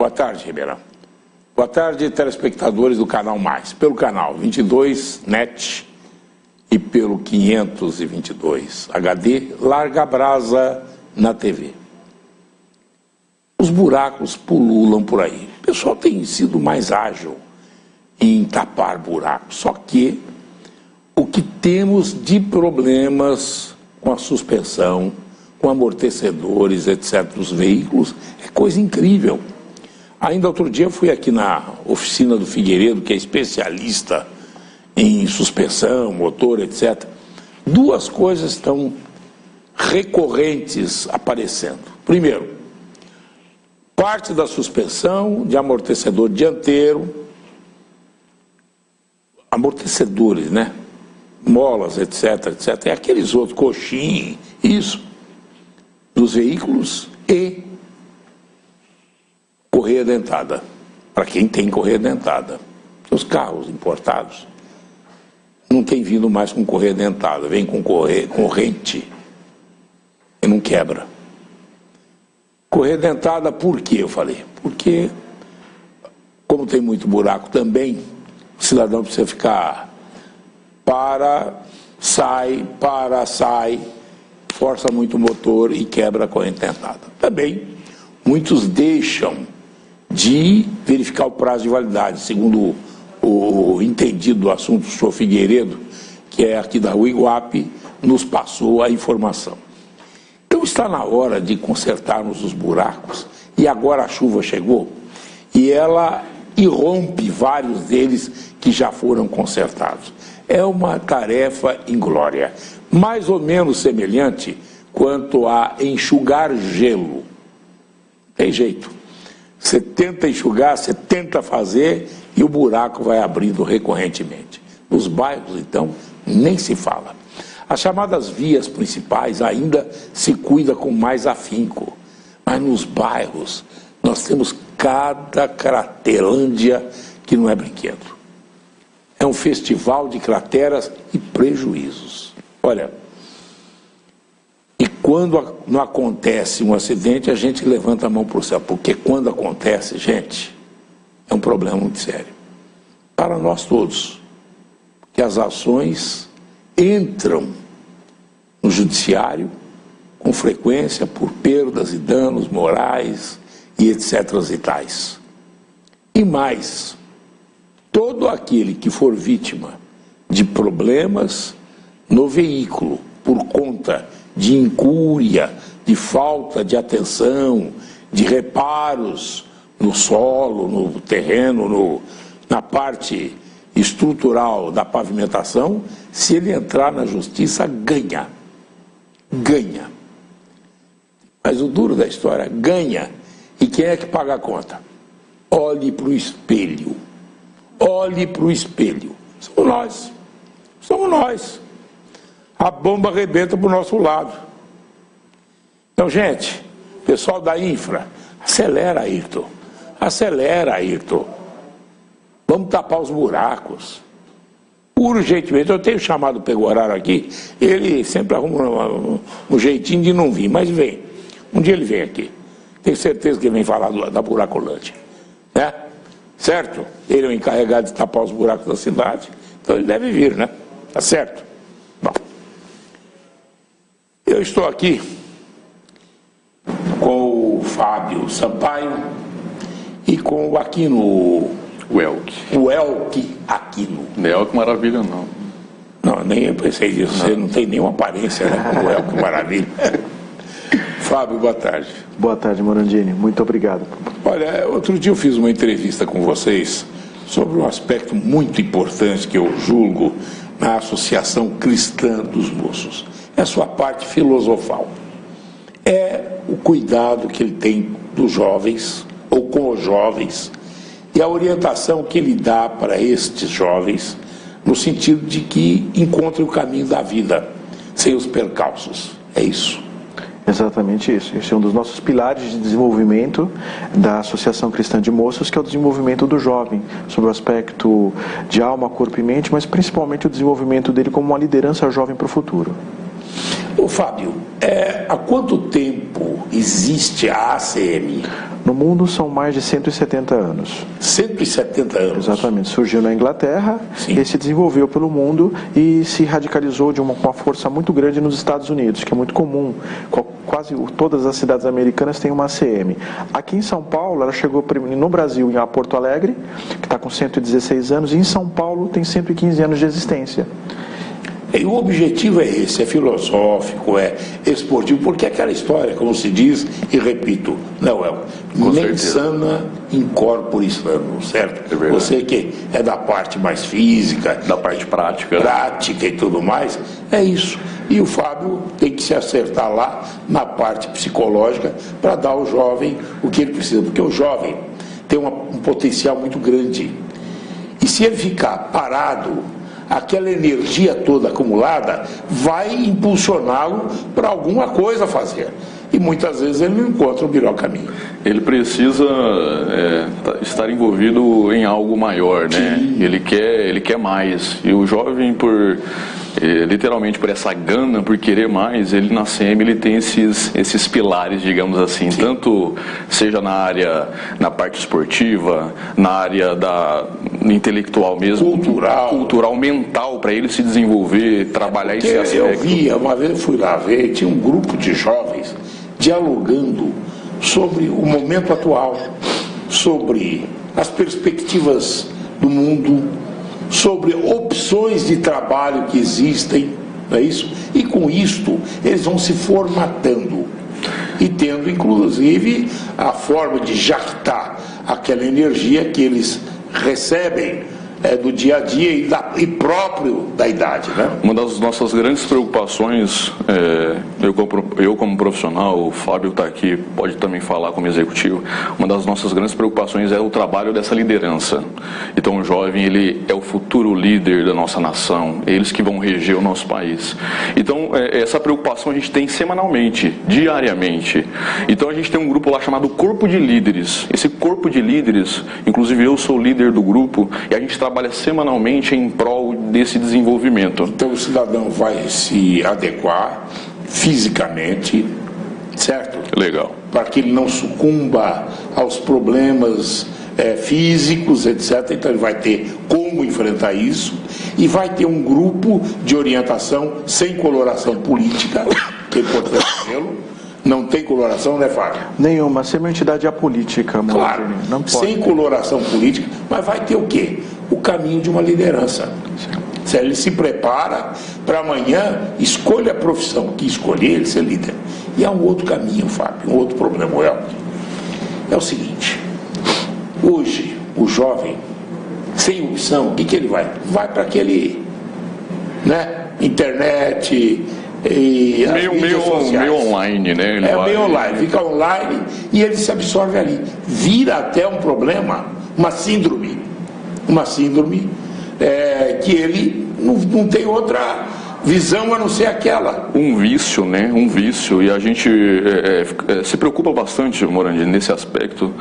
Boa tarde, Ribeirão. Boa tarde, telespectadores do Canal Mais, pelo canal 22 NET e pelo 522 HD, larga brasa na TV. Os buracos pululam por aí. O pessoal tem sido mais ágil em tapar buracos, só que o que temos de problemas com a suspensão, com amortecedores, etc., dos veículos, é coisa incrível. Ainda outro dia eu fui aqui na oficina do Figueiredo, que é especialista em suspensão, motor, etc. Duas coisas estão recorrentes aparecendo. Primeiro, parte da suspensão de amortecedor dianteiro, amortecedores, né? Molas, etc., etc. E aqueles outros, coxim, isso, dos veículos e correia dentada, para quem tem correia dentada. Os carros importados não tem vindo mais com correia dentada, vem com corrente e não quebra. Correia dentada por quê, eu falei? Porque, como tem muito buraco também, o cidadão precisa ficar sai, força muito o motor e quebra a corrente dentada. Também, muitos deixam de verificar o prazo de validade, segundo o entendido do assunto, o senhor Figueiredo, que é aqui da Rua Iguape, nos passou a informação. Então está na hora de consertarmos os buracos, e agora a chuva chegou, e ela irrompe vários deles que já foram consertados. É uma tarefa inglória, mais ou menos semelhante quanto a enxugar gelo. Tem jeito. Você tenta enxugar, você tenta fazer e o buraco vai abrindo recorrentemente. Nos bairros, então, nem se fala. As chamadas vias principais ainda se cuida com mais afinco. Mas nos bairros, nós temos cada craterlândia que não é brinquedo. É um festival de crateras e prejuízos. Olha, e quando não acontece um acidente, a gente levanta a mão para o céu, porque quando acontece, gente, é um problema muito sério. Para nós todos, que as ações entram no judiciário com frequência por perdas e danos morais e etc. e tais. E mais, todo aquele que for vítima de problemas no veículo por conta de incúria, de falta de atenção, de reparos no solo, no terreno, na parte estrutural da pavimentação, se ele entrar na justiça, ganha. Ganha. Mas o duro da história, ganha. E quem é que paga a conta? Olhe para o espelho. Olhe para o espelho. Somos nós. Somos nós. A bomba arrebenta para o nosso lado. Então, gente, pessoal da infra, acelera, Ayrton. Acelera, Ayrton. Vamos tapar os buracos. Urgentemente. Eu tenho chamado o Pegoraro aqui, ele sempre arruma um jeitinho de não vir, mas vem. Um dia ele vem aqui. Tenho certeza que ele vem falar da buracolândia. Né? Certo? Ele é o encarregado de tapar os buracos da cidade. Então ele deve vir, né? Tá certo? Bom. Eu estou aqui com o Fábio Sampaio e com o Aquino, o Elke Aquino. Não é Elke Maravilha, não. Não, nem eu pensei nisso. Você não tem nenhuma aparência, né, como o Elke Maravilha. Fábio, boa tarde. Boa tarde, Morandini. Muito obrigado. Olha, outro dia eu fiz uma entrevista com vocês sobre um aspecto muito importante que eu julgo na Associação Cristã dos Moços. É a sua parte filosofal. É o cuidado que ele tem dos jovens, ou com os jovens, e a orientação que ele dá para estes jovens, no sentido de que encontrem o caminho da vida, sem os percalços. É isso. Exatamente isso. Esse é um dos nossos pilares de desenvolvimento da Associação Cristã de Moços, que é o desenvolvimento do jovem, sobre o aspecto de alma, corpo e mente, mas principalmente o desenvolvimento dele como uma liderança jovem para o futuro. Ô Fábio, há quanto tempo existe a ACM? No mundo são mais de 170 anos. 170 anos. Exatamente. Surgiu na Inglaterra, Sim. e se desenvolveu pelo mundo e se radicalizou com uma força muito grande nos Estados Unidos, que é muito comum. Quase todas as cidades americanas têm uma ACM. Aqui em São Paulo, ela chegou no Brasil em Porto Alegre, que está com 116 anos, e em São Paulo tem 115 anos de existência. E o objetivo é esse, é filosófico, é esportivo, porque é aquela história, como se diz, e repito, não é nem sana in corpore sano, certo? É você que é da parte mais física, da parte prática e tudo mais, é isso. E o Fábio tem que se acertar lá na parte psicológica para dar ao jovem o que ele precisa, porque o jovem tem um potencial muito grande. E se ele ficar parado, aquela energia toda acumulada vai impulsioná-lo para alguma coisa fazer. E muitas vezes ele não encontra o melhor caminho. Ele precisa estar envolvido em algo maior, né? Ele quer mais. E o jovem, literalmente por essa gana, por querer mais, ele na CM ele tem esses pilares, digamos assim, sim, tanto seja na parte esportiva, na área intelectual mesmo, cultural, mental, para ele se desenvolver, trabalhar esse aspecto. Eu via, uma vez eu fui lá ver, tinha um grupo de jovens dialogando sobre o momento atual, sobre as perspectivas do mundo, sobre opções de trabalho que existem, não é isso? E com isto eles vão se formatando e tendo inclusive a forma de jactar aquela energia que eles recebem do dia a dia e próprio da idade, né? Uma das nossas grandes preocupações, eu como profissional, o Fábio está aqui, pode também falar como executivo, uma das nossas grandes preocupações é o trabalho dessa liderança. Então o jovem, ele é o futuro líder da nossa nação, eles que vão reger o nosso país. Então essa preocupação a gente tem semanalmente, diariamente. Então a gente tem um grupo lá chamado Corpo de Líderes. Esse Corpo de Líderes, inclusive eu sou o líder do grupo, e a gente trabalha semanalmente em prol desse desenvolvimento. Então o cidadão vai se adequar fisicamente, certo? Legal. Para que ele não sucumba aos problemas físicos, etc. Então ele vai ter como enfrentar isso e vai ter um grupo de orientação sem coloração política, que é importante tê-lo. Não tem coloração, né, Fábio? Nenhuma, ser uma entidade apolítica, claro, não pode. Sem coloração política, mas vai ter o quê? O caminho de uma liderança. Se ele se prepara para amanhã, escolha a profissão que escolher, ele ser líder. E há um outro caminho, Fábio, um outro problema, é o seguinte: hoje, o jovem, sem opção, o que ele vai? Vai para aquele, internet e as mídias sociais. Meio online, né? Meio online, fica online e ele se absorve ali. Vira até um problema, uma síndrome que ele não tem outra visão a não ser aquela. Um vício, né? Um vício. E a gente se preocupa bastante, Morandi, nesse aspecto,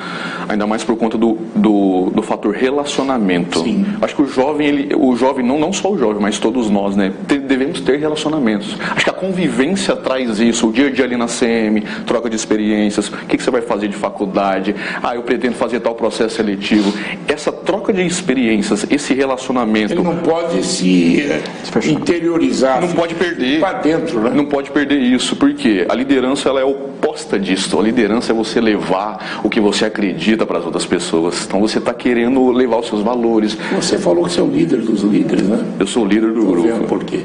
ainda mais por conta do fator relacionamento. Sim. Acho que o jovem, não só o jovem, mas todos nós, né? Devemos ter relacionamentos. Acho que a convivência traz isso, o dia a dia ali na CM, troca de experiências, o que você vai fazer de faculdade, eu pretendo fazer tal processo seletivo. Essa troca de experiências, esse relacionamento... Ele não pode se interiorizar. Não pode perder. Para dentro, né? Não pode perder isso, porque a liderança ela é oposta disso. A liderança é você levar o que você acredita para as outras pessoas. Então você está querendo levar os seus valores. Você falou que você é o líder dos líderes, né? Eu sou o líder do grupo. Vendo por quê?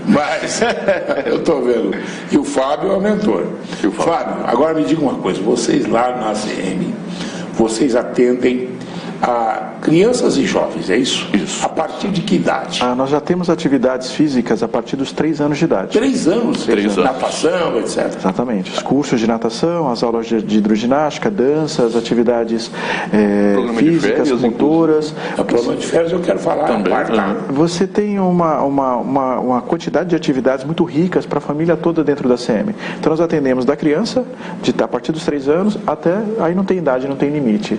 Mas eu estou vendo. E o Fábio é o mentor. Fábio, agora me diga uma coisa. Vocês lá na ACM, vocês atendem a crianças e jovens, é isso? Isso. A partir de que idade? Nós já temos atividades físicas a partir dos 3 anos de idade. 3 anos? 3 anos. Natação, etc. Exatamente. Os cursos de natação, as aulas de hidroginástica, danças, atividades físicas, motoras. O programa de férias eu quero falar. Também. Você tem uma quantidade de atividades muito ricas para a família toda dentro da CM. Então nós atendemos da criança, a partir dos 3 anos, até aí não tem idade, não tem limite.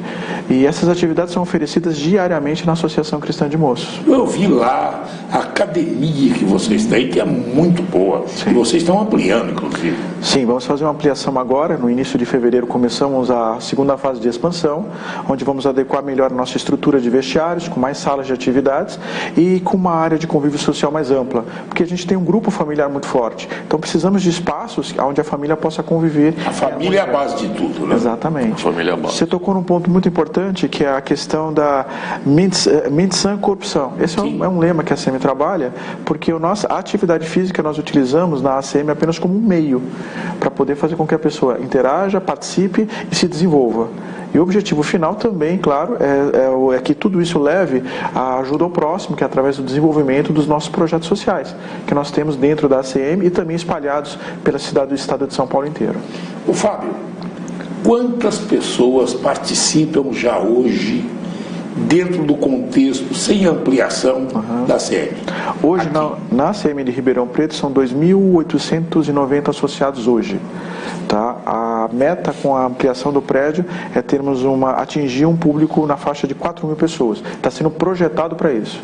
E essas atividades são oferecidas realizadas diariamente na Associação Cristã de Moços. Eu vi lá a academia que vocês têm, que é muito boa. Sim. E vocês estão ampliando, inclusive. Sim, vamos fazer uma ampliação agora. No início de fevereiro começamos a segunda fase de expansão, onde vamos adequar melhor a nossa estrutura de vestiários, com mais salas de atividades e com uma área de convívio social mais ampla, porque a gente tem um grupo familiar muito forte. Então precisamos de espaços onde a família possa conviver. A família é a base de tudo, né? Exatamente. A família é a base. Você tocou num ponto muito importante, que é a questão da mente sã, corpo sã. Esse é um lema que a ACM trabalha, porque a atividade física nós utilizamos na ACM apenas como um meio para poder fazer com que a pessoa interaja, participe e se desenvolva. E o objetivo final também, claro, é que tudo isso leve a ajuda ao próximo, que é através do desenvolvimento dos nossos projetos sociais, que nós temos dentro da ACM e também espalhados pela cidade do estado de São Paulo inteiro. O Fábio, quantas pessoas participam já hoje dentro do contexto, sem ampliação, da ACM? Hoje, na ACM de Ribeirão Preto, são 2.890 associados hoje. Tá? A meta com a ampliação do prédio é atingir um público na faixa de 4.000 pessoas. Está sendo projetado para isso.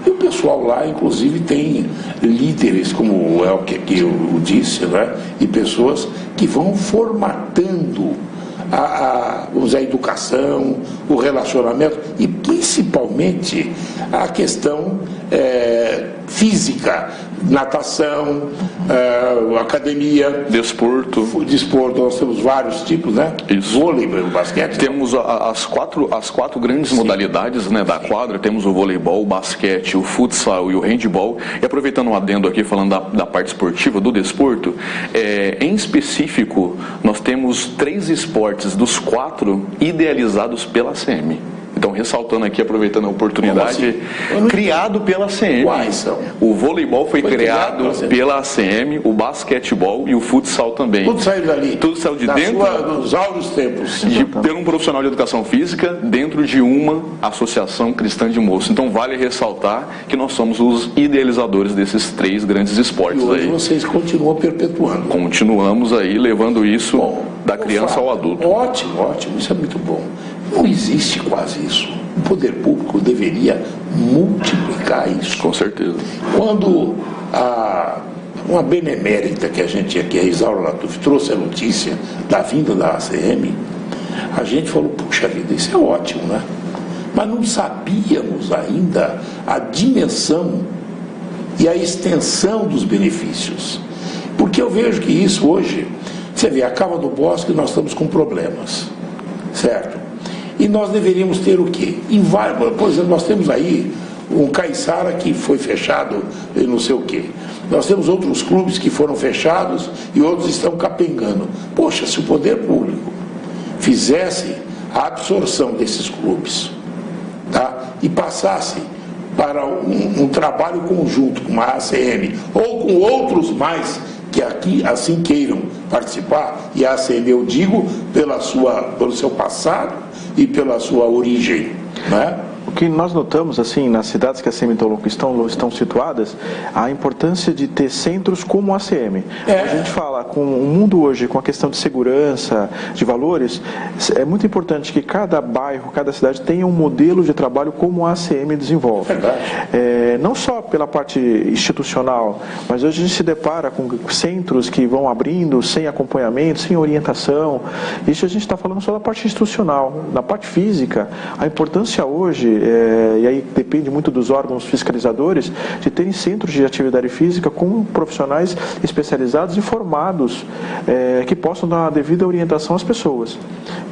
E o pessoal lá, inclusive, tem líderes, como é o que eu disse, né? E pessoas que vão formatando vamos dizer, a educação, o relacionamento e principalmente a questão física, natação, academia, desporto, nós temos vários tipos, né? Isso. Vôlei, basquete. Temos as quatro grandes modalidades, né, da quadra. Temos o voleibol, o basquete, o futsal e o handball. E aproveitando um adendo aqui, falando da parte esportiva, do desporto, em específico, nós temos 3 esportes dos 4 idealizados pela ACM. Então, ressaltando aqui, aproveitando a oportunidade, criado pela ACM. Quais são? O voleibol foi criado pela ACM, o basquetebol e o futsal também. Tudo saiu dali? Tudo saiu de dentro dos áureos tempos. Por um profissional de educação física, dentro de uma associação cristã de moços. Então, vale ressaltar que nós somos os idealizadores desses 3 grandes esportes. E hoje aí. Vocês continuam perpetuando. Continuamos aí, levando isso da criança ao adulto. Ótimo, ótimo. Isso é muito bom. Não existe quase isso. O poder público deveria multiplicar isso. Com certeza. Quando uma benemérita que a gente tinha aqui, a Isaura Latuf, trouxe a notícia da vinda da ACM, a gente falou, puxa vida, isso é ótimo, né? Mas não sabíamos ainda a dimensão e a extensão dos benefícios. Porque eu vejo que isso hoje, você vê, a Cava do Bosque, nós estamos com problemas, certo? E nós deveríamos ter o quê? Por exemplo, nós temos aí um Caiçara que foi fechado e não sei o quê. Nós temos outros clubes que foram fechados e outros estão capengando. Poxa, se o poder público fizesse a absorção desses clubes, tá? E passasse para um trabalho conjunto com a ACM ou com outros mais que aqui assim queiram participar, e a ACM, eu digo, pelo seu passado e pela sua origem, né? O que nós notamos, assim, nas cidades que a ACM estão situadas, a importância de ter centros como a ACM. A gente fala, com o mundo hoje, com a questão de segurança, de valores, é muito importante que cada bairro, cada cidade tenha um modelo de trabalho como a ACM desenvolve. Não só pela parte institucional, mas hoje a gente se depara com centros que vão abrindo sem acompanhamento, sem orientação. Isso a gente está falando só da parte institucional. Na parte física, a importância hoje, e aí depende muito dos órgãos fiscalizadores, de terem centros de atividade física com profissionais especializados e formados, que possam dar a devida orientação às pessoas.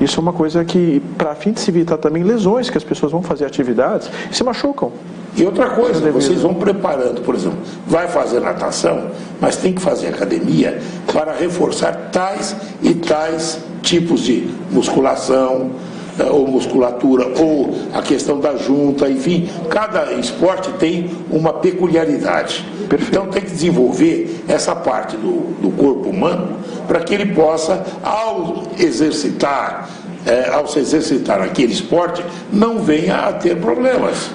Isso é uma coisa que, para fim de se evitar também lesões, que as pessoas vão fazer atividades e se machucam. E outra coisa, vocês vão preparando, por exemplo, vai fazer natação, mas tem que fazer academia para reforçar tais e tais tipos de musculação, ou musculatura, ou a questão da junta, enfim, cada esporte tem uma peculiaridade. Perfeito. Então tem que desenvolver essa parte do corpo humano para que ele possa, ao exercitar ao se exercitar aquele esporte, não venha a ter problemas,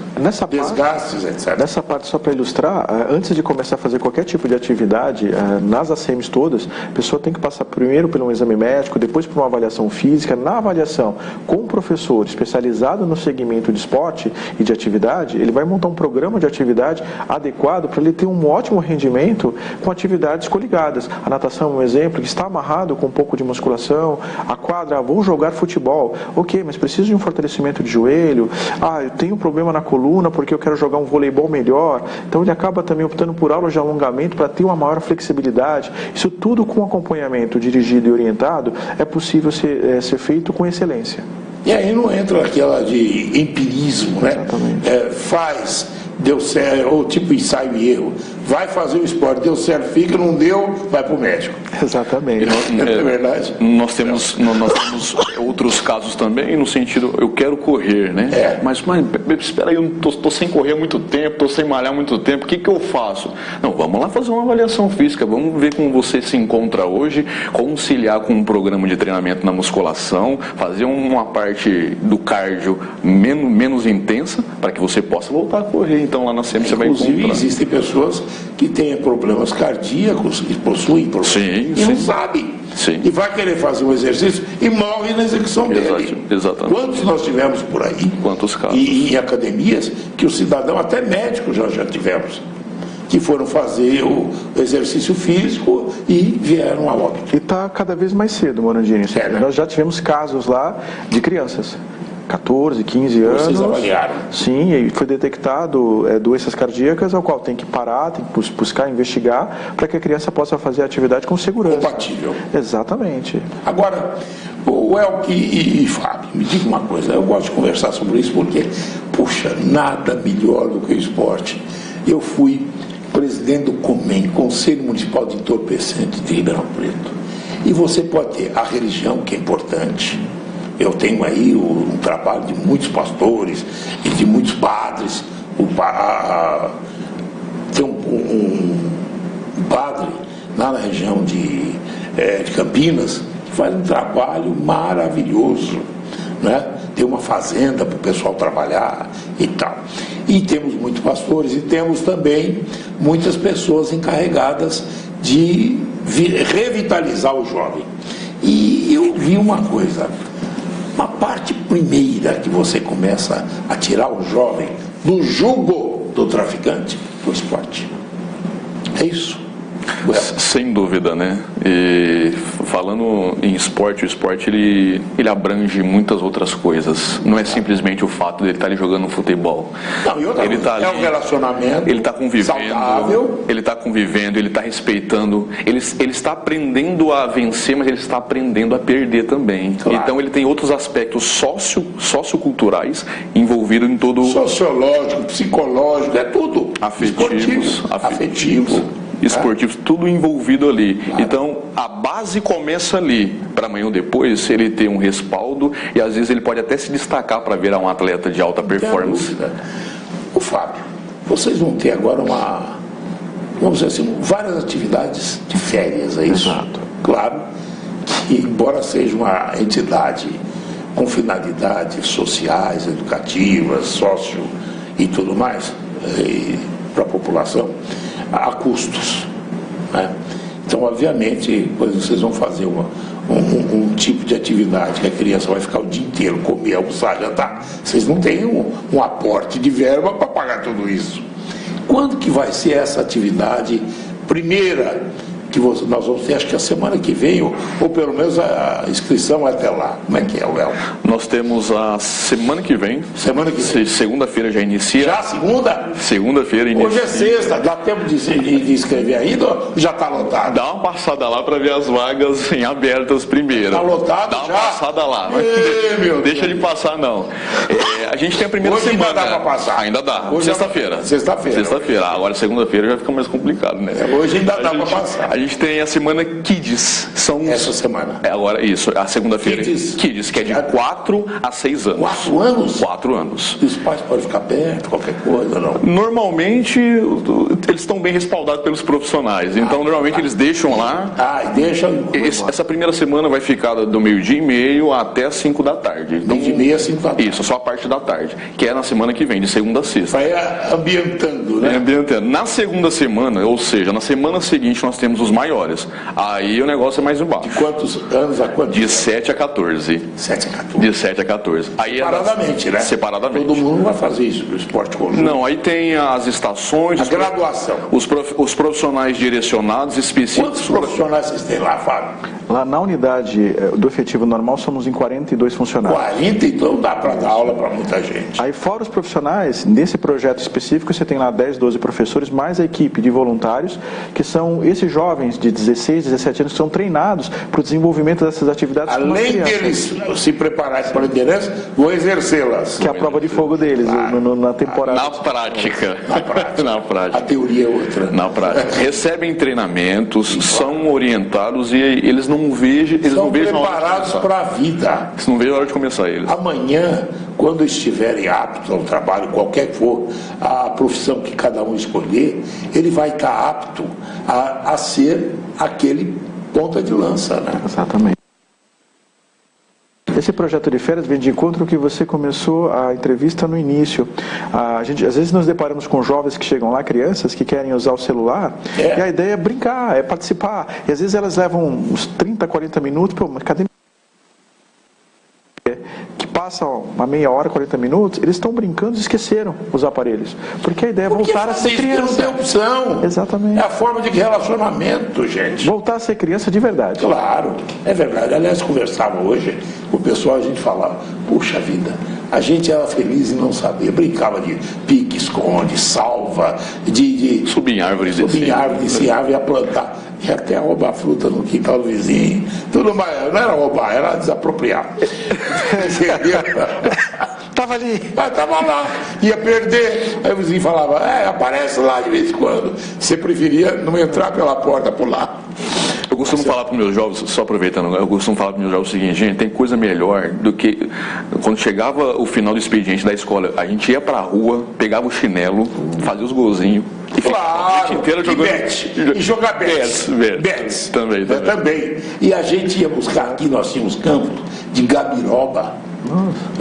desgastes, etc. Nessa parte, só para ilustrar, antes de começar a fazer qualquer tipo de atividade, nas ACMs todas, a pessoa tem que passar primeiro por um exame médico, depois por uma avaliação física. Na avaliação, com um professor especializado no segmento de esporte e de atividade, ele vai montar um programa de atividade adequado para ele ter um ótimo rendimento com atividades coligadas. A natação é um exemplo que está amarrado com um pouco de musculação, a quadra, vou jogar futebol, ok, mas preciso de um fortalecimento de joelho, eu tenho um problema na coluna porque eu quero jogar um voleibol melhor, então ele acaba também optando por aulas de alongamento para ter uma maior flexibilidade. Isso tudo com acompanhamento dirigido e orientado é possível ser feito com excelência. E aí não entra aquela de empirismo, né? Faz, deu certo, ou tipo ensaio e erro. Vai fazer o esporte, deu certo, fica, não deu, vai para o médico. Exatamente. É verdade. Nós temos outros casos também, no sentido, eu quero correr, né? Mas espera aí, eu estou sem correr há muito tempo, estou sem malhar há muito tempo, o que eu faço? Não, vamos lá fazer uma avaliação física, vamos ver como você se encontra hoje, conciliar com um programa de treinamento na musculação, fazer uma parte do cardio menos intensa, para que você possa voltar a correr. Então lá na SEMI você vai encontrar. Inclusive existem pessoas que têm problemas cardíacos, que possuem problemas, não sabem. Sim. E vai querer fazer um exercício e morre na execução dele. Exatamente. Quantos nós tivemos por aí? Quantos casos? E em academias que o cidadão, até médico já tivemos, que foram fazer o exercício físico e vieram a óbito. E está cada vez mais cedo, Morandini. Nós já tivemos casos lá de crianças 14, 15 anos. Vocês avaliaram? Sim, e foi detectado doenças cardíacas, ao qual tem que parar, tem que buscar, investigar, para que a criança possa fazer a atividade com segurança. Compatível. Exatamente. Agora, o Elke e Fábio, me diga uma coisa, eu gosto de conversar sobre isso porque, puxa, nada melhor do que o esporte. Eu fui presidente do COMEN, Conselho Municipal de Entorpecentes de Ribeirão Preto. E você pode ter a religião, que é importante. Eu tenho aí um trabalho de muitos pastores e de muitos padres. Tem um padre lá na região de Campinas que faz um trabalho maravilhoso, né? Tem uma fazenda para o pessoal trabalhar e tal. E temos muitos pastores e temos também muitas pessoas encarregadas de revitalizar o jovem. E eu vi uma coisa. Uma parte primeira que você começa a tirar o jovem do jugo do traficante, o esporte. É isso. Sem dúvida, né? E falando em esporte, o esporte ele abrange muitas outras coisas. Não é simplesmente o fato de ele estar ali jogando futebol. Não, e outra ele coisa, tá um relacionamento, ele está convivendo, saudável. Ele está convivendo, ele está respeitando, ele está aprendendo a vencer, mas ele está aprendendo a perder também. Claro. Então ele tem outros aspectos socioculturais envolvidos em todo... Sociológico, psicológico, é tudo. Afetivos. Esportivos, tudo envolvido ali. Claro. Então, a base começa ali, para amanhã ou depois ele ter um respaldo e às vezes ele pode até se destacar para virar um atleta de alta performance. O Fábio, vocês vão ter agora vamos dizer assim, várias atividades de férias, é isso? Exato. Claro que, embora seja uma entidade com finalidades sociais, educativas, sócio e tudo mais, para a população, há custos, né? Então, obviamente, quando vocês vão fazer um tipo de atividade que a criança vai ficar o dia inteiro, comer, almoçar, jantar, vocês não têm um aporte de verba para pagar tudo isso. Quando que vai ser essa atividade primeira que nós vamos ter, acho que a semana que vem, ou pelo menos a inscrição até lá? Como é que é, Elke? Nós temos a semana que vem. Semana que vem. Segunda-feira já inicia. Já segunda? Segunda-feira inicia. Hoje é sexta, dá tempo de inscrever ainda ou já está lotado? Dá uma passada lá para ver as vagas em abertas primeiro. Está lotado já? Dá uma passada lá. Deixa de passar não. A gente tem a primeira hoje semana. Ainda dá para passar? Ainda dá. Hoje Sexta-feira. Sexta-feira. Agora segunda-feira já fica mais complicado, né? Hoje ainda dá para passar. gente tem a semana Kids. Essa semana. Agora, isso, a segunda-feira. Kids, que é de 4 a 6 anos. 4 anos? 4 anos. E os pais podem ficar perto, qualquer coisa, não? Normalmente, eles estão bem respaldados pelos profissionais. Então, normalmente, eles deixam lá. E deixam. Essa primeira semana vai ficar do 12:30 até as 5 da tarde. Então, 12:30 às 5 da tarde. Isso, só a parte da tarde. Que é na semana que vem, de segunda a sexta. Vai ambientando, né? Ambientando. Na segunda semana, ou seja, na semana seguinte, nós temos os maiores. Aí o negócio é mais embaixo. De quantos anos a quantos? De 7 a 14. 7 a 14. De 7 a 14. Aí separadamente, né? Separadamente. Todo mundo vai fazer isso no esporte conjunto. Não, aí tem as estações. A graduação. Os profissionais direcionados específicos. Quantos profissionais vocês têm lá, Fábio? Lá na unidade do efetivo normal somos em 42 funcionários. 40, então dá para dar aula para muita gente. Aí fora os profissionais, nesse projeto específico você tem lá 10, 12 professores, mais a equipe de voluntários, que são esses jovens de 16, 17 anos que são treinados para o desenvolvimento dessas atividades. Além deles se prepararem para a liderança, vão exercê-las. Que é a prova de fogo deles, na temporada. Na prática. Na prática. A teoria é outra. Na prática. Recebem treinamentos, são orientados e eles não vejam. Eles são não vejam preparados para a vida. Eles não vejam a hora de começar eles. Amanhã, quando estiverem aptos ao trabalho, qualquer que for a profissão que cada um escolher, ele vai estar apto a ser aquele ponta de lança, né? Exatamente. Esse projeto de férias vem de encontro que você começou a entrevista no início. A gente, às vezes, nos deparamos com jovens que chegam lá, crianças que querem usar o celular, e a ideia é brincar, é participar. E às vezes elas levam uns 30, 40 minutos, mas cadê? Que passa uma meia hora, 40 minutos, eles estão brincando e esqueceram os aparelhos. Porque a ideia é voltar a ser criança. Não tem opção. Exatamente. É a forma de relacionamento, gente. Voltar a ser criança de verdade. Claro, é verdade. Aliás, conversava hoje com o pessoal, a gente falava, puxa vida, a gente era feliz em não saber. Brincava de pique, esconde, salva, de subir em árvores, descer árvore, ia plantar. E até roubar fruta no quintal do vizinho. Tudo mais, não era roubar, era desapropriar. Estava ali. Estava lá, ia perder. Aí o vizinho falava, aparece lá de vez em quando. Você preferia não entrar pela porta, pular. Eu costumo falar para os meus jovens, só aproveitando, eu costumo falar para os meus jovens o seguinte, gente, tem coisa melhor do que quando chegava o final do expediente da escola, a gente ia para a rua, pegava o chinelo, fazia os golzinhos e ficava a noite inteira jogando. E jogar bets. Também. E a gente ia buscar aqui, nós tínhamos campos de gabiroba.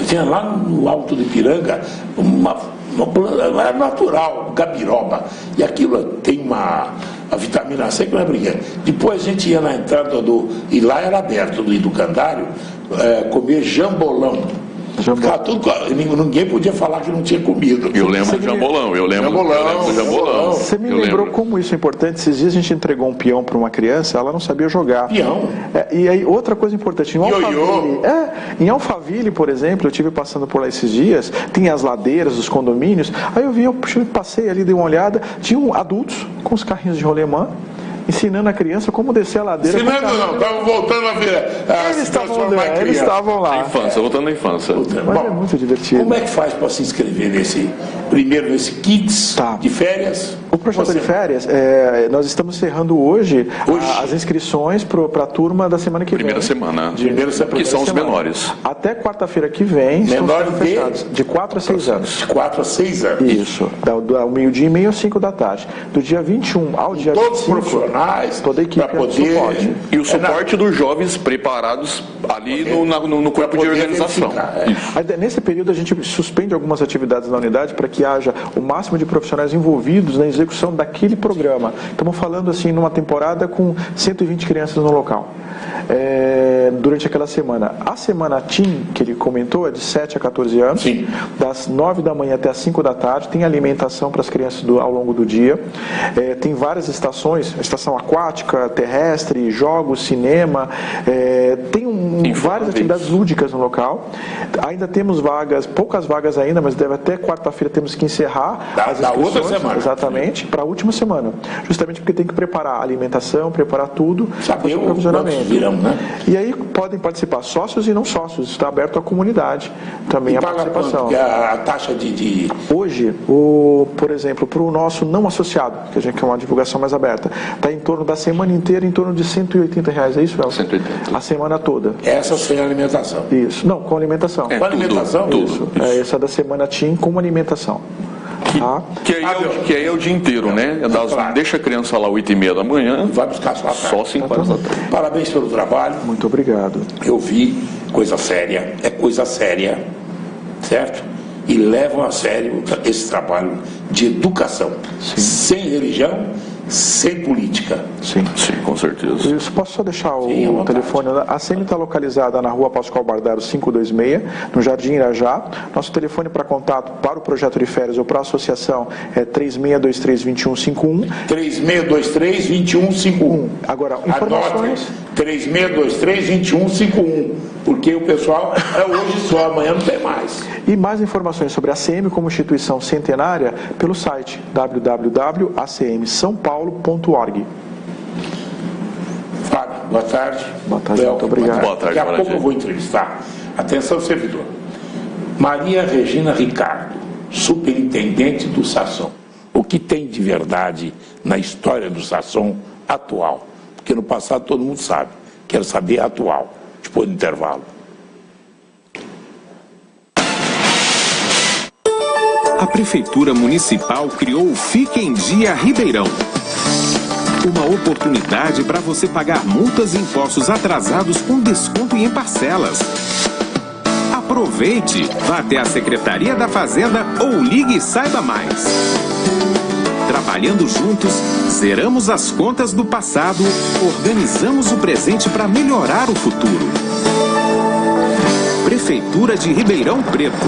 Tinha lá no Alto do Ipiranga uma planta, era natural, gabiroba. E aquilo tem a vitamina C que não é brincadeira. Depois a gente ia na entrada e lá era aberto do Educandário, comer jambolão. Ninguém podia falar que não tinha comido. Eu lembro do jambolão, eu lembro do jambolão. Você me lembrou como isso é importante. Esses dias a gente entregou um peão para uma criança, ela não sabia jogar. Peão? E aí, outra coisa importante, em Alphaville, por exemplo, eu estive passando por lá esses dias, tem as ladeiras, os condomínios, aí eu passei ali, dei uma olhada, tinham adultos com os carrinhos de rolemã, ensinando a criança como descer a ladeira. Ensinando não, estavam voltando a ver. Eles estavam lá. Voltando à infância. Mas é muito divertido. Como é que faz para se inscrever nesse Kids de férias? O projeto de férias, nós estamos encerrando hoje as inscrições para a turma da semana que vem. Primeira semana. Que são os menores. Até quarta-feira que vem, menores de 4 a 6 anos. De 4 a 6 anos. Isso, ao meio-dia e meio às 5 da tarde. Do dia 21 ao dia 25. Todos profissionais, toda a equipe para poder... suporte. E o suporte dos jovens preparados ali no corpo de organização. Nesse período a gente suspende algumas atividades na unidade para que haja o máximo de profissionais envolvidos na execução daquele programa. Estamos falando assim numa temporada com 120 crianças no local. Durante aquela semana. A semana Team, que ele comentou, é de 7 a 14 anos. Sim. Das 9 da manhã até as 5 da tarde. Tem alimentação para as crianças ao longo do dia. Tem várias estações, estação aquática, terrestre, jogos, cinema. Tem várias atividades lúdicas no local. Ainda temos vagas, poucas vagas ainda, mas até quarta-feira temos que encerrar as inscrições. Outra semana. Exatamente, para a última semana. Justamente porque tem que preparar a alimentação, preparar tudo. Saber o quantos virão, né? E aí podem participar sócios e não sócios. Está aberto à comunidade também a participação. A taxa de... Hoje, por exemplo, para o nosso não associado, que a gente quer uma divulgação mais aberta, está em em torno da semana inteira, em torno de R$180, é isso, Elcio? 180. A semana toda. Essa sem alimentação. Isso. Não, com alimentação. Com alimentação? Tudo. Isso. Essa da semana TIM com alimentação. Tá? Que aí é o dia inteiro, né? Claro. Deixa a criança lá 8h30 da manhã, Vai buscar sua tarde. só 5 horas da tarde. Parabéns pelo trabalho. Muito obrigado. Eu vi coisa séria, é coisa séria, certo? E levam a sério esse trabalho de educação, sem religião, sem política. Sim. Sim, com certeza. Isso, posso só deixar Sim, à o vontade. telefone? A SEMI está localizada na rua Pascoal Bardaro 526, no Jardim Irajá. Nosso telefone para contato para o projeto de férias ou para a associação é 3623-2151. 3623-2151. Agora, informações... 3623-2151. Porque o pessoal é hoje só, amanhã não tem mais. E mais informações sobre a ACM como instituição centenária pelo site www.acmsaopaulo.org. Fábio, boa tarde. Boa tarde, muito obrigado. Boa tarde, Daqui a boa pouco tarde. eu vou entrevistar. Atenção, servidor. Maria Regina Ricardo, superintendente do Sasson. O que tem de verdade na história do Sasson atual? Porque no passado todo mundo sabe. Quero saber atual. Depois do intervalo. A Prefeitura Municipal criou o Fique em Dia Ribeirão. Uma oportunidade para você pagar multas e impostos atrasados com desconto e em parcelas. Aproveite, vá até a Secretaria da Fazenda ou ligue e saiba mais. Trabalhando juntos, zeramos as contas do passado, organizamos o presente para melhorar o futuro. Prefeitura de Ribeirão Preto.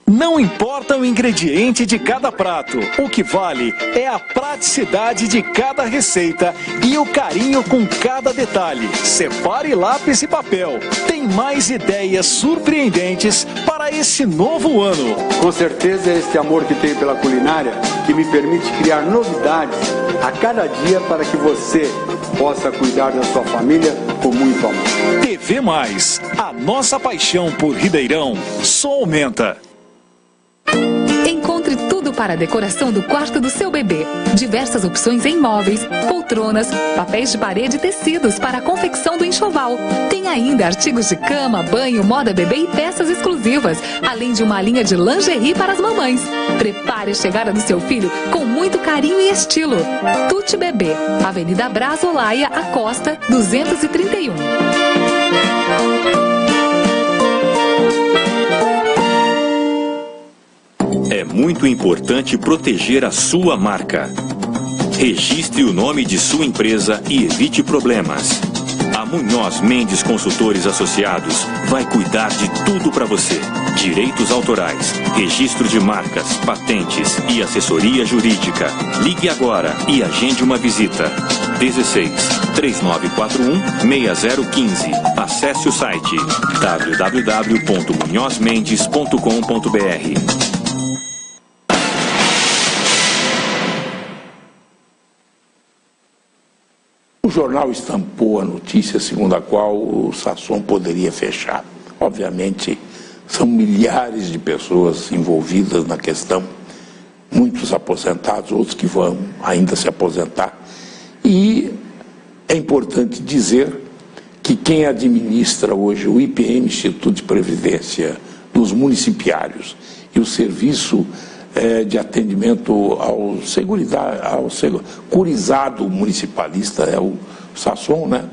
Não importa o ingrediente de cada prato, o que vale é a praticidade de cada receita e o carinho com cada detalhe. Separe lápis e papel. Tem mais ideias surpreendentes para esse novo ano. Com certeza é este amor que tenho pela culinária que me permite criar novidades a cada dia para que você possa cuidar da sua família com muito amor. TV Mais, a nossa paixão por Ribeirão só aumenta. Encontre tudo para a decoração do quarto do seu bebê. Diversas opções em móveis, poltronas, papéis de parede e tecidos para a confecção do enxoval. Tem ainda artigos de cama, banho, moda bebê e peças exclusivas, além de uma linha de lingerie para as mamães. Prepare a chegada do seu filho com muito carinho e estilo. Tuti Bebê, Avenida Brás Olaia, Acosta, 231. É muito importante proteger a sua marca. Registre o nome de sua empresa e evite problemas. A Munhoz Mendes Consultores Associados vai cuidar de tudo para você. Direitos autorais, registro de marcas, patentes e assessoria jurídica. Ligue agora e agende uma visita. 16-3941-6015. Acesse o site www.munhozmendes.com.br. O jornal estampou a notícia segundo a qual o Sasson poderia fechar. Obviamente, são milhares de pessoas envolvidas na questão, muitos aposentados, outros que vão ainda se aposentar. E é importante dizer que quem administra hoje o IPM, Instituto de Previdência dos Municipários, e o Serviço de Atendimento ao Curizado Municipalista, é o Sasson, né?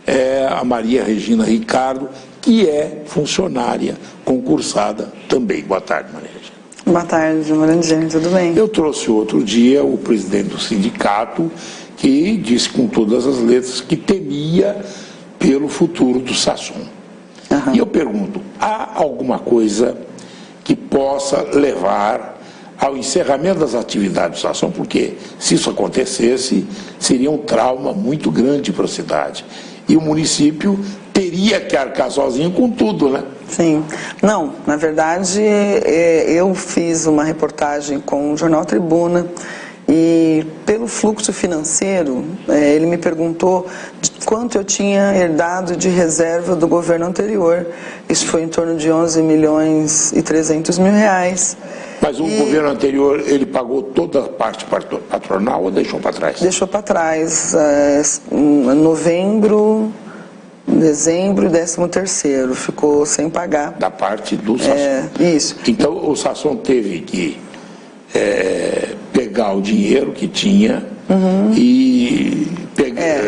É a Maria Regina Ricardo, que é funcionária concursada também. Boa tarde, Maria Regina. Boa tarde, Morandini, tudo bem? Eu trouxe outro dia o presidente do sindicato, que disse com todas as letras que temia pelo futuro do Sasson. E eu pergunto, há alguma coisa que possa levar ao encerramento das atividades do Sasson? Porque se isso acontecesse, seria um trauma muito grande para a cidade. E o município teria que arcar sozinho com tudo, né? Sim. Não, na verdade, eu fiz uma reportagem com o Jornal Tribuna e pelo fluxo financeiro, ele me perguntou de quanto eu tinha herdado de reserva do governo anterior. Isso foi em torno de 11 milhões e 300 mil reais. Mas o governo anterior, ele pagou toda a parte patronal ou deixou para trás? Deixou para trás. Novembro, dezembro e 13º. Ficou sem pagar. Da parte do Sasson. Isso. Então o Sasson teve que pegar o dinheiro que tinha e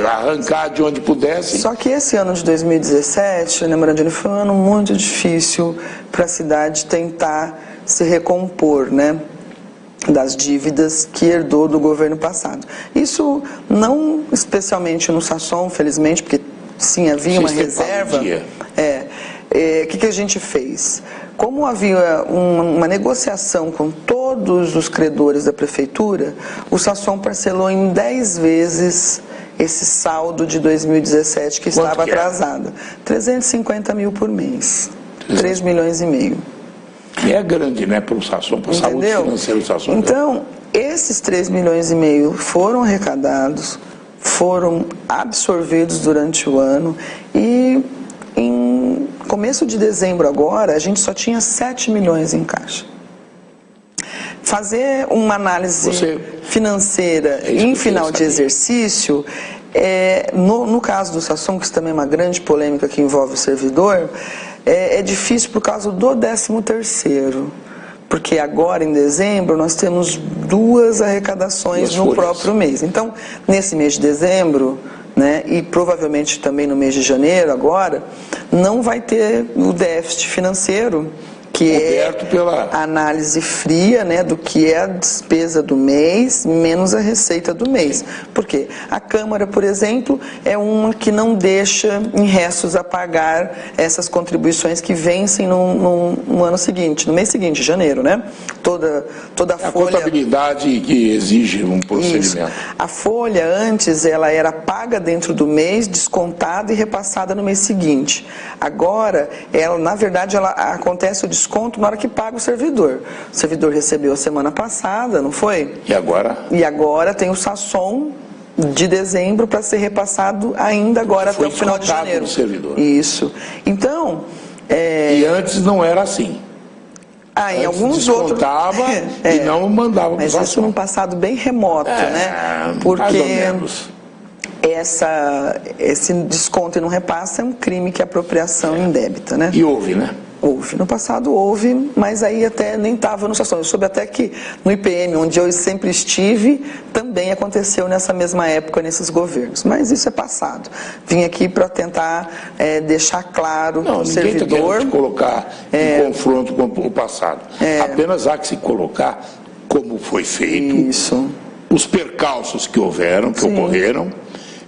arrancar de onde pudesse. Só que esse ano de 2017, né, Morandini, foi um ano muito difícil para a cidade tentar se recompor, né, das dívidas que herdou do governo passado. Isso não especialmente no Sasson, felizmente, porque sim, havia uma reserva. O que a gente fez? Como havia uma negociação com todos os credores da prefeitura, o Sasson parcelou em 10 vezes esse saldo de 2017 que estava atrasado. 350 mil por mês. 3 milhões e meio. Que é grande, né, para o Sasson, para a saúde financeira do Sasson. Então, esses 3 milhões e meio foram arrecadados, foram absorvidos durante o ano e em começo de dezembro agora, a gente só tinha 7 milhões em caixa. Fazer uma análise financeira em final de exercício, no caso do Sasson, que isso também é uma grande polêmica que envolve o servidor, é difícil por causa do 13º. Porque agora, em dezembro, nós temos 2 arrecadações no próprio mês. Então, nesse mês de dezembro, né, e provavelmente também no mês de janeiro agora, não vai ter o déficit financeiro, que é a análise fria, né, do que é a despesa do mês menos a receita do mês. Por quê? A Câmara, por exemplo, é uma que não deixa em restos a pagar essas contribuições que vencem no ano seguinte, no mês seguinte, janeiro, né? Toda a folha... contabilidade que exige um procedimento. Isso. A folha, antes, ela era paga dentro do mês, descontada e repassada no mês seguinte. Agora, na verdade, acontece o desconto na hora que paga o servidor. O servidor recebeu a semana passada, não foi? E agora? E agora tem o Sasson de dezembro para ser repassado ainda agora até o final de janeiro. Do servidor. Isso. Então... E antes não era assim. Em alguns outros... e não mandava para o Sasson. Mas isso num passado bem remoto, né? Porque... mais ou menos. Esse desconto e não repassa é um crime que é apropriação indébita, né? E houve, né? Houve. No passado houve, mas aí até nem estava no Sasson. Eu soube até que no IPM, onde eu sempre estive, também aconteceu nessa mesma época, nesses governos. Mas isso é passado. Vim aqui para tentar deixar claro o servidor... Não, colocar em confronto com o passado. Apenas há que se colocar como foi feito, os percalços que ocorreram,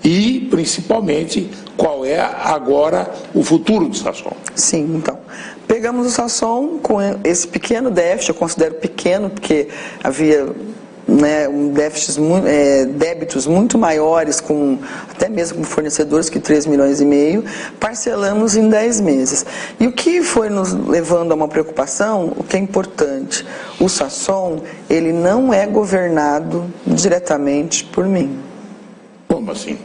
e, principalmente, qual é agora o futuro do Sasson. Sim, então. Pegamos o Sasson com esse pequeno déficit, eu considero pequeno, porque havia débitos muito maiores, até mesmo com fornecedores que 3 milhões e meio, parcelamos em 10 meses. E o que foi nos levando a uma preocupação, o que é importante, o Sasson, ele não é governado diretamente por mim. Como assim?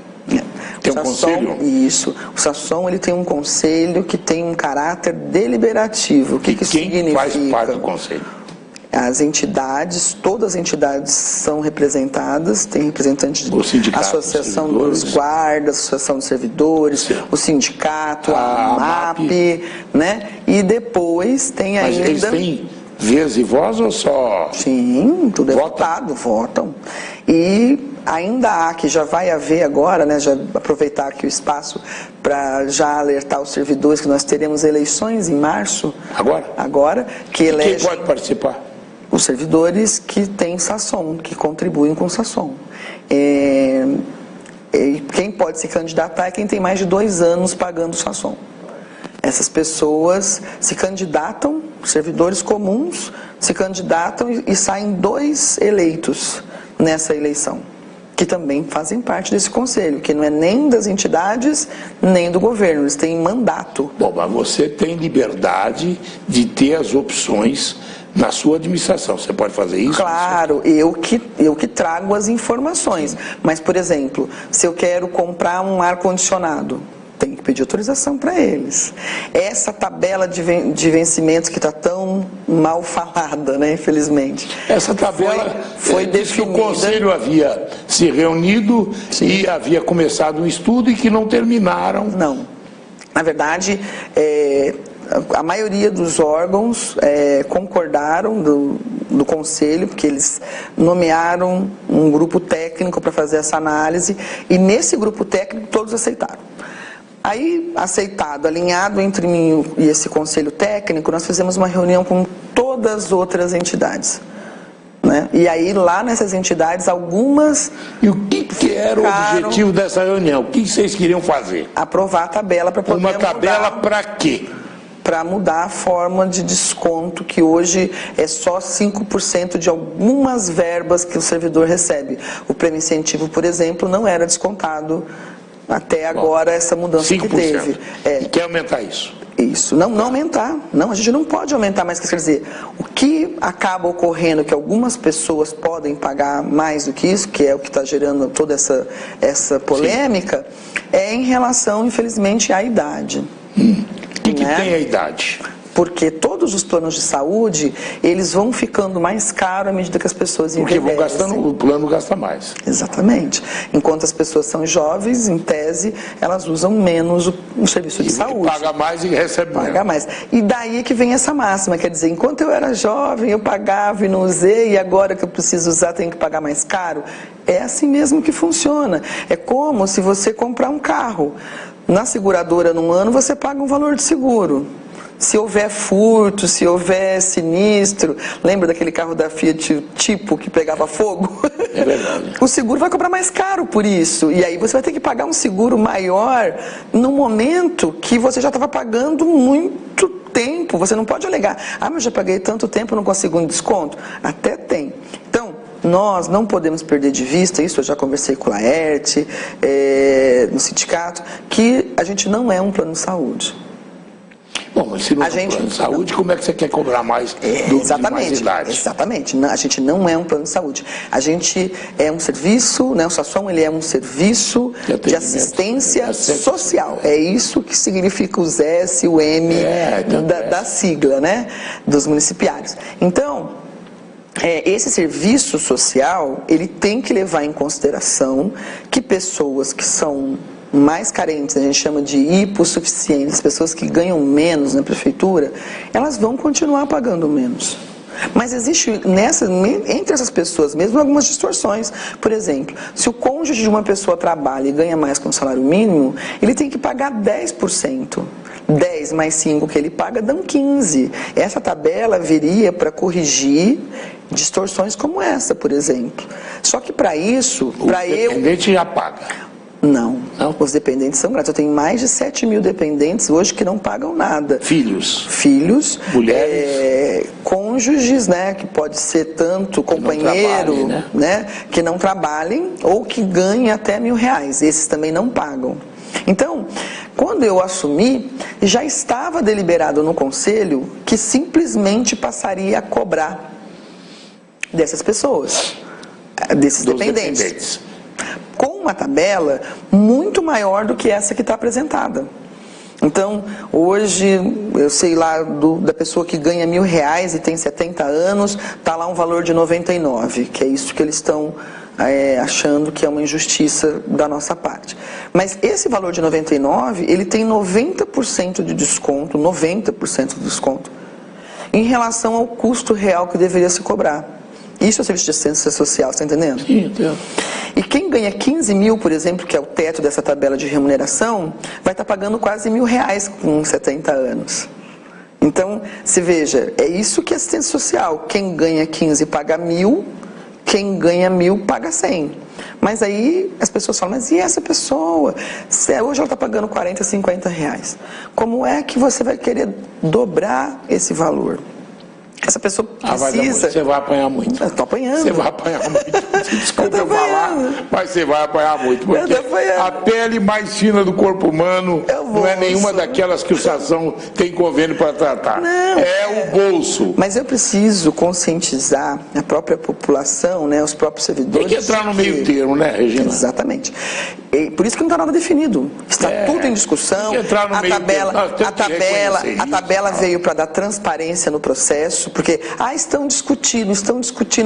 Tem um conselho? Isso. O Sasson, ele tem um conselho que tem um caráter deliberativo. O que isso significa? Quem faz parte do conselho? As entidades, todas as entidades são representadas, tem representantes da Associação dos Guardas, Associação dos Servidores, o sindicato, a MAP, né? E depois tem ainda... Mas eles têm vez e voz ou só... Sim, tudo é votado, votam. E ainda há, que já vai haver agora, né, já aproveitar aqui o espaço para já alertar os servidores que nós teremos eleições em março. Agora, que elegem... Quem pode participar? Os servidores que têm Sasson, que contribuem com o Sasson. Quem pode se candidatar é quem tem mais de 2 anos pagando o Sasson. Essas pessoas se candidatam, servidores comuns, se candidatam e saem 2 eleitos nessa eleição, que também fazem parte desse conselho, que não é nem das entidades, nem do governo, eles têm mandato. Bom, mas você tem liberdade de ter as opções na sua administração, você pode fazer isso? Claro, eu que trago as informações, mas, por exemplo, se eu quero comprar um ar-condicionado, Tem que pedir autorização para eles. Essa tabela de vencimentos que está tão mal falada, né, infelizmente. Essa tabela foi definida. Que o Conselho havia se reunido e havia começado um estudo e que não terminaram. Não. Na verdade, a maioria dos órgãos concordaram do Conselho, porque eles nomearam um grupo técnico para fazer essa análise, e nesse grupo técnico todos aceitaram. Aí, aceitado, alinhado entre mim e esse Conselho Técnico, nós fizemos uma reunião com todas as outras entidades. Né? E aí, lá nessas entidades, algumas... E o que era o objetivo dessa reunião? O que vocês queriam fazer? Aprovar a tabela para poder Uma tabela para quê? Para mudar a forma de desconto, que hoje é só 5% de algumas verbas que o servidor recebe. O prêmio incentivo, por exemplo, não era descontado até agora, essa mudança 5%. Que teve. E quer aumentar isso? Isso, não aumentar, não, a gente não pode aumentar mais, quer dizer, o que acaba ocorrendo, que algumas pessoas podem pagar mais do que isso, que é o que está gerando toda essa polêmica, é em relação, infelizmente, à idade. O que tem a idade? Porque todos os planos de saúde, eles vão ficando mais caros à medida que as pessoas envelhecem. Porque vão gastando, o plano gasta mais. Exatamente. Enquanto as pessoas são jovens, em tese, elas usam menos o serviço de saúde. Paga mais e recebe menos. Paga mais. E daí é que vem essa máxima, quer dizer, enquanto eu era jovem, eu pagava e não usei, e agora que eu preciso usar, tenho que pagar mais caro. É assim mesmo que funciona. É como se você comprar um carro. Na seguradora, num ano, você paga um valor de seguro. Se houver furto, se houver sinistro, lembra daquele carro da Fiat Tipo que pegava fogo? É verdade. O seguro vai cobrar mais caro por isso. E aí você vai ter que pagar um seguro maior no momento que você já estava pagando muito tempo. Você não pode alegar, mas eu já paguei tanto tempo, não consigo um desconto. Até tem. Então, nós não podemos perder de vista, isso eu já conversei com a Laerte, no sindicato, que a gente não é um plano de saúde. Bom, mas se não é um plano de saúde, como é que você quer cobrar mais de mais idade? Exatamente. A gente não é um plano de saúde. A gente é um serviço, né, o SASSOM, ele é um serviço de assistência social. É isso que significa os S, o M da sigla, né, dos municipários. Então, esse serviço social, ele tem que levar em consideração que pessoas que são mais carentes, a gente chama de hipossuficientes, pessoas que ganham menos na prefeitura, elas vão continuar pagando menos. Mas existe entre essas pessoas mesmo algumas distorções. Por exemplo, se o cônjuge de uma pessoa trabalha e ganha mais que um salário mínimo, ele tem que pagar 10%. 10 mais 5 que ele paga dão 15. Essa tabela viria para corrigir distorções como essa, por exemplo. Só que para isso, o dependente já paga. Não, os dependentes são grátis. Eu tenho mais de 7 mil dependentes hoje que não pagam nada. Filhos. Mulheres. Cônjuges, né, que pode ser tanto companheiro, né, que não trabalhem ou que ganhem até R$1.000. Esses também não pagam. Então, quando eu assumi, já estava deliberado no Conselho que simplesmente passaria a cobrar dessas pessoas, desses dependentes. Com uma tabela muito maior do que essa que está apresentada. Então, hoje, eu sei lá da pessoa que ganha R$1.000 e tem 70 anos, está lá um valor de 99, que é isso que eles estão achando que é uma injustiça da nossa parte. Mas esse valor de 99, ele tem 90% de desconto, 90% de desconto, em relação ao custo real que deveria se cobrar. Isso é serviço de assistência social, você está entendendo? Sim, entendo. E quem ganha 15 mil, por exemplo, que é o teto dessa tabela de remuneração, vai estar pagando quase R$1.000 com 70 anos. Então, se veja, é isso que é assistência social. Quem ganha 15 paga 1.000, quem ganha 1.000 paga 100. Mas aí as pessoas falam, mas e essa pessoa? Hoje ela está pagando R$40, R$50. Como é que você vai querer dobrar esse valor? Essa pessoa precisa... Você vai apanhar muito. Eu estou apanhando. Você vai apanhar muito. Desculpa eu falar, mas você vai apanhar muito. Porque a pele mais fina do corpo humano não é nenhuma daquelas que o Sação tem convênio para tratar. Não, é o bolso. Mas eu preciso conscientizar a própria população, né, os próprios servidores. Tem que entrar no meio termo, né, Regina? Exatamente. E por isso que não está nada definido. Está tudo em discussão. Tem que entrar no meio termo. A tabela veio para dar transparência no processo, porque estão discutindo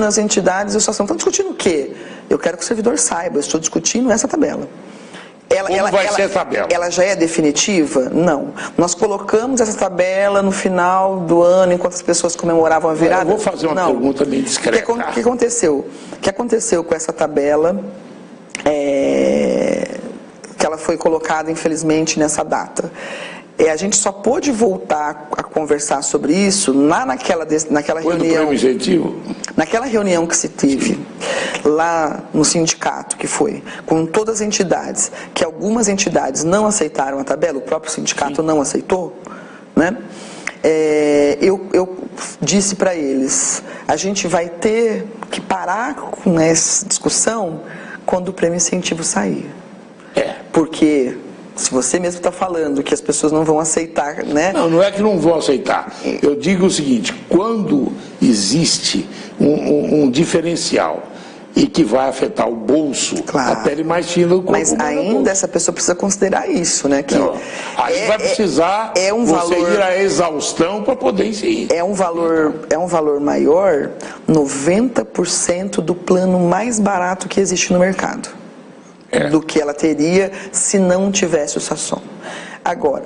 as entidades e o Sação. Estão discutindo o quê? Eu quero que o servidor saiba, eu estou discutindo essa tabela. Como vai ser a tabela? Ela já é definitiva? Não. Nós colocamos essa tabela no final do ano, enquanto as pessoas comemoravam a virada. Eu vou fazer uma pergunta bem discreta. O que aconteceu? O que aconteceu com essa tabela? Que ela foi colocada, infelizmente, nessa data. A gente só pôde voltar a conversar sobre isso naquela reunião. Naquela reunião que se teve lá no sindicato, que foi com todas as entidades, que algumas entidades não aceitaram a tabela, o próprio sindicato não aceitou, né? Eu disse para eles, a gente vai ter que parar com essa discussão quando o prêmio incentivo sair. Porque se você mesmo está falando que as pessoas não vão aceitar, né? Não é que não vão aceitar. Eu digo o seguinte, quando existe um diferencial e que vai afetar o bolso, a pele mais fina do corpo. Mas ainda essa pessoa precisa considerar isso, né? Que aí vai precisar você ir à exaustão para poder inserir. É um valor maior, 90% do plano mais barato que existe no mercado. Do que ela teria se não tivesse o Sação. Agora,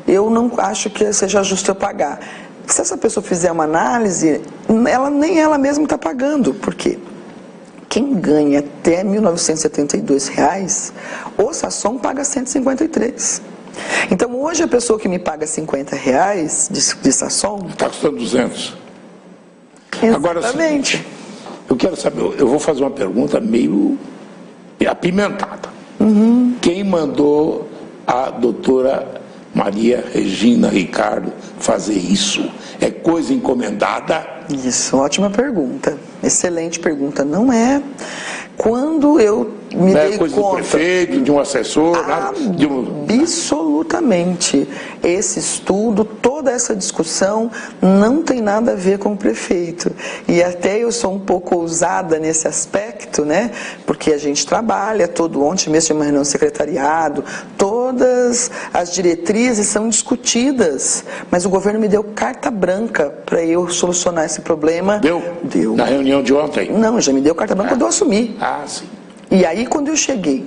eu não acho que seja justo eu pagar. Se essa pessoa fizer uma análise, nem ela mesma está pagando. Por quê? Quem ganha até R$ 1.972, o Sação paga 153. Então, hoje, a pessoa que me paga R$50 de Sação... Está custando 200. Exatamente. Agora, eu quero saber, eu vou fazer uma pergunta meio apimentada. Quem mandou a doutora Maria Regina Ricardo fazer isso? É coisa encomendada? Isso, ótima pergunta. Excelente pergunta. Não é. Quando eu me dei coisa conta... do prefeito, de um assessor... Absolutamente. Esse estudo, toda essa discussão não tem nada a ver com o prefeito. E até eu sou um pouco ousada nesse aspecto, né? Porque a gente trabalha ontem mesmo tinha uma reunião do secretariado, todas as diretrizes são discutidas, mas o governo me deu carta branca para eu solucionar esse problema. Deu. Na reunião de ontem? Não, já me deu carta branca quando eu assumi. Sim. E aí, quando eu cheguei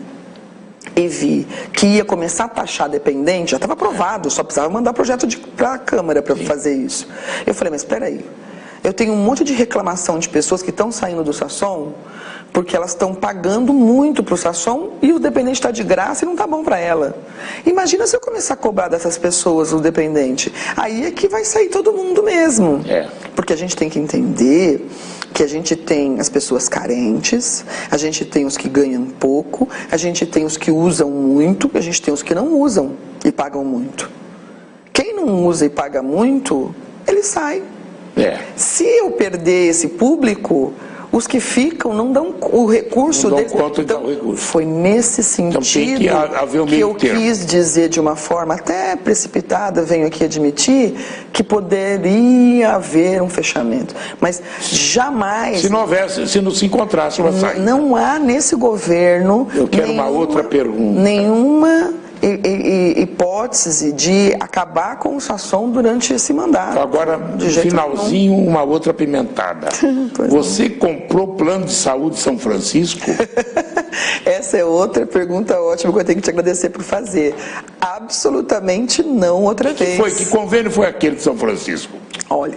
e vi que ia começar a taxar dependente, já estava aprovado, só precisava mandar projeto para a Câmara para fazer isso. Eu falei, mas espera aí, eu tenho um monte de reclamação de pessoas que estão saindo do Sação porque elas estão pagando muito para o Sação e o dependente está de graça e não está bom para ela. Imagina se eu começar a cobrar dessas pessoas o dependente. Aí é que vai sair todo mundo mesmo. Porque a gente tem que entender que a gente tem as pessoas carentes, a gente tem os que ganham pouco, a gente tem os que usam muito, a gente tem os que não usam e pagam muito. Quem não usa e paga muito, ele sai. Se eu perder esse público, os que ficam não dão o recurso não dão deles. conta de dar o recurso. Foi nesse sentido que eu quis dizer de uma forma até precipitada, venho aqui admitir, que poderia haver um fechamento. Mas jamais... Se não houvesse, se não se encontrasse uma saída. Não há nesse governo... Eu quero uma outra pergunta. Nenhuma hipótese de acabar com o Sação durante esse mandato. Agora, no finalzinho, uma outra pimentada. Você comprou plano de saúde de São Francisco? Essa é outra pergunta ótima que eu tenho que te agradecer por fazer. Absolutamente não outra vez. Que convênio foi aquele de São Francisco? Olha,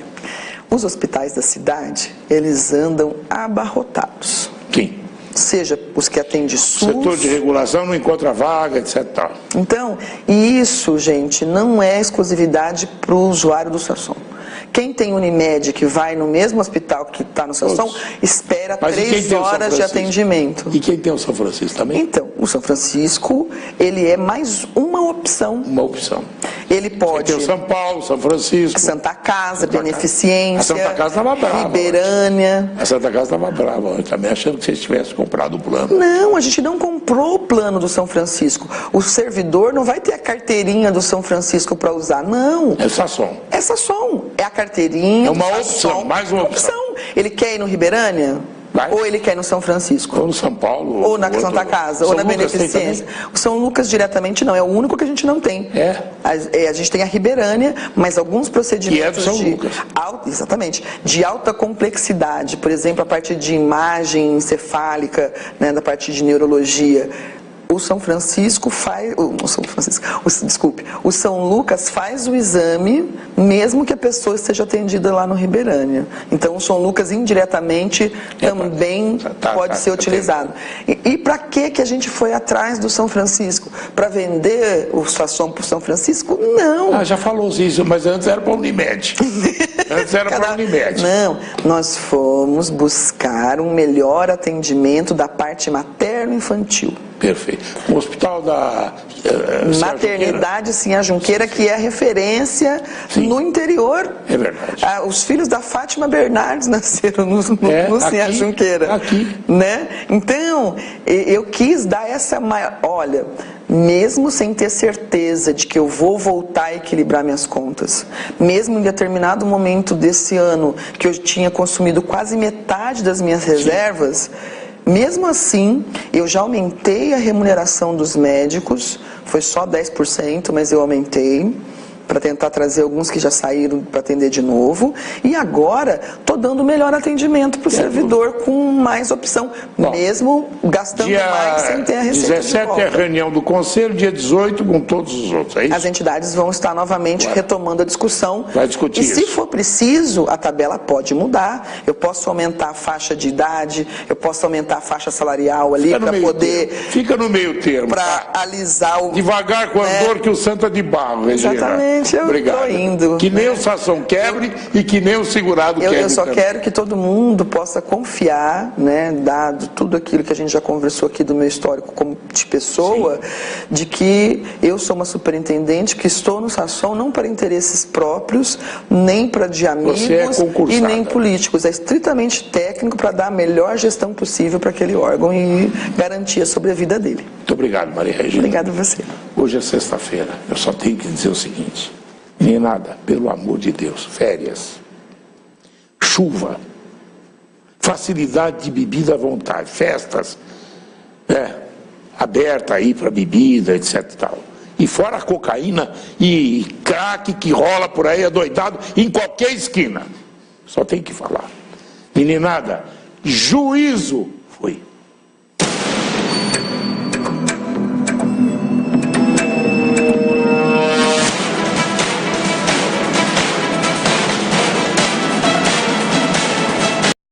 os hospitais da cidade, eles andam abarrotados. Sim. Seja os que atendem SUS... O setor de regulação não encontra vaga, etc. Então, isso, gente, não é exclusividade para o usuário do Sação. Quem tem Unimed, que vai no mesmo hospital que está no Sação, espera 3 horas de atendimento. E quem tem o São Francisco também? Então, o São Francisco, ele é mais uma opção opção. Uma opção. Ele pode... Tem o São Paulo, São Francisco. Santa Casa, Beneficência. A Santa Casa estava brava. Ribeirânia. A Santa Casa estava brava. Eu também achando que vocês tivessem comprado o plano. Não, a gente não comprou o plano do São Francisco. O servidor não vai ter a carteirinha do São Francisco para usar, não. É Sasson. É Sasson. É a carteirinha. É uma opção, mais uma opção. Ele quer ir no Ribeirânia? Vai. Ou ele quer ir no São Francisco? Ou no São Paulo. Ou na Santa Casa, ou na Beneficência. O São Lucas diretamente não, é o único que a gente não tem. A gente tem a Ribeirânia, mas alguns procedimentos que é do São Lucas. Exatamente, de alta complexidade, por exemplo, a parte de imagem encefálica, né, da parte de neurologia. O São Francisco faz, o São Lucas faz o exame, mesmo que a pessoa esteja atendida lá no Ribeirânia. Então, o São Lucas indiretamente também pode ser utilizado. E para que a gente foi atrás do São Francisco? Para vender o Sasson para o São Francisco? Não. Já falou isso, mas antes era para a Unimed. Antes era para a Unimed. Não, nós fomos buscar um melhor atendimento da parte materno-infantil. Perfeito. O hospital da Maternidade Sinha Junqueira, que é referência no interior. É verdade. Os filhos da Fátima Bernardes nasceram no Sinha Junqueira. Aqui. Né? Então, eu quis dar essa maior... Olha, mesmo sem ter certeza de que eu vou voltar a equilibrar minhas contas, mesmo em determinado momento desse ano, que eu tinha consumido quase metade das minhas reservas... Mesmo assim, eu já aumentei a remuneração dos médicos, foi só 10%, mas eu aumentei, para tentar trazer alguns que já saíram para atender de novo. E agora, estou dando melhor atendimento para o servidor, com mais opção, mesmo gastando mais sem ter a receita 17 é a reunião do Conselho, dia 18 com todos os outros, é isso? As entidades vão estar novamente retomando a discussão. Vai discutir isso. E se for preciso, a tabela pode mudar. Eu posso aumentar a faixa de idade, eu posso aumentar a faixa salarial ali para poder... Fica no meio termo. Para alisar o... Devagar com a dor que o santo é de barro, Regina. Exatamente. Eu estou indo. Que nem o Sasson quebre e que nem o segurado quebre. Eu só quero que todo mundo possa confiar, né, dado tudo aquilo que a gente já conversou aqui do meu histórico como de pessoa, de que eu sou uma superintendente, que estou no Sasson não para interesses próprios, nem para de amigos e nem políticos. É estritamente técnico para dar a melhor gestão possível para aquele órgão e garantir a sobrevida dele. Muito obrigado, Maria Regina. Obrigado a você. Hoje é sexta-feira. Eu só tenho que dizer o seguinte. Nem nada, pelo amor de Deus, férias, chuva, facilidade de bebida à vontade, festas, aberta aí para bebida, etc e tal. E fora a cocaína e crack que rola por aí adoidado em qualquer esquina. Só tem que falar. Meninada, juízo foi.